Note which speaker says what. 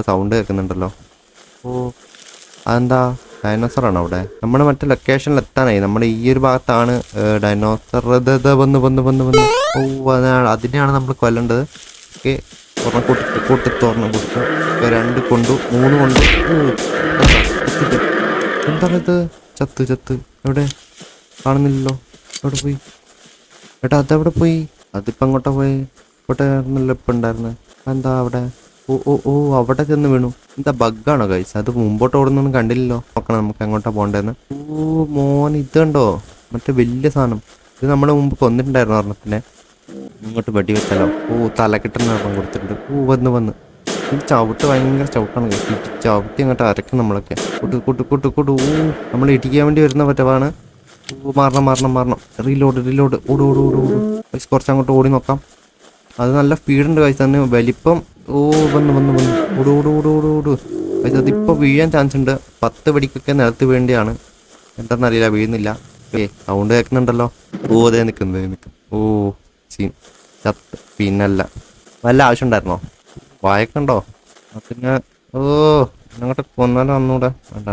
Speaker 1: Sound കേൾക്കുന്നുണ്ടല്ലോ. ഓ അതെന്താ ഡൈനോസറാണോ അവിടെ? നമ്മൾ മറ്റേ ലൊക്കേഷനിൽ എത്താനായി. നമ്മൾ ഈ ഒരു ഭാഗത്താണ് ഡൈനോസർ. വന്ന് ഓ അതാണ്, അതിനെയാണ് നമ്മൾ കൊല്ലേണ്ടത്. ഓക്കെ, ഒരെണ്ണം കൂട്ടി കൊടുത്തു. 2 കൊണ്ടു, 3 കൊണ്ടു. ഓ എന്താണിത്? ചത്ത് എവിടെ? കാണുന്നില്ലല്ലോ. എവിടെ പോയി ഏട്ടാ? അതെവിടെ പോയി? അതിപ്പോ അങ്ങോട്ടാ പോയി? ഇവിടെ ആയിരുന്നല്ലോ ഇപ്പം ഉണ്ടായിരുന്നത്. എന്താ അവിടെ? ഓ ഓ ഓ, അവിടെ ചെന്ന് വീണു. എന്താ ബഗ്ഗാണോ ഗൈസ്? അത് മുമ്പോട്ട് ഓടുന്നൊന്നും കണ്ടില്ലല്ലോ. നോക്കണം നമുക്ക് എങ്ങോട്ടാ പോകേണ്ടതെന്ന്. ഓ മോൻ, ഇത് കണ്ടോ? മറ്റേ വലിയ സാധനം. ഇത് നമ്മൾ മുമ്പ് കൊന്നിട്ടുണ്ടായിരുന്നു ഒരെണ്ണത്തിനെ. ഇങ്ങോട്ട് വെടി വെച്ചാലോ? ഓ തലക്കെട്ടുന്ന ഒരെണ്ണം കൊടുത്തിട്ടുണ്ട്. ഓ വന്ന് ഈ ചവിട്ട് ഭയങ്കര ചവിട്ടാണ് ഗൈസ്. ചവിട്ടി അങ്ങോട്ട് അരക്കും നമ്മളൊക്കെ. കൂട്ട്. ഓ നമ്മൾ ഇടിക്കാൻ വേണ്ടി വരുന്ന പറ്റവാണ്. ഓ മാറണം. റീലോഡ്. ഓട്. ഗൈസ് കുറച്ച് അങ്ങോട്ട് ഓടി നോക്കാം. അത് നല്ല സ്പീഡുണ്ട് ഗൈസ്. തന്നെ വലിപ്പം. ഓ വന്ന് ഓട്. ഗൈസ് അതിപ്പോൾ വീഴാൻ ചാൻസ് ഉണ്ട്. 10 വെടിക്കൊക്കെ നിലത്ത് വേണ്ടിയാണ്. എന്താണെന്നറിയില്ല, വീഴുന്നില്ല. സൗണ്ട് കേൾക്കുന്നുണ്ടല്ലോ. ഓ അതേ നിൽക്കുന്നു. ഓ സീൻ ചത്ത്. പിന്നല്ല, വല്ല ആവശ്യം ഉണ്ടായിരുന്നോ? വായക്കുണ്ടോ? പിന്നെ ഓ അങ്ങോട്ട് കൊന്നാലും ഒന്നുകൂടെ വേണ്ട.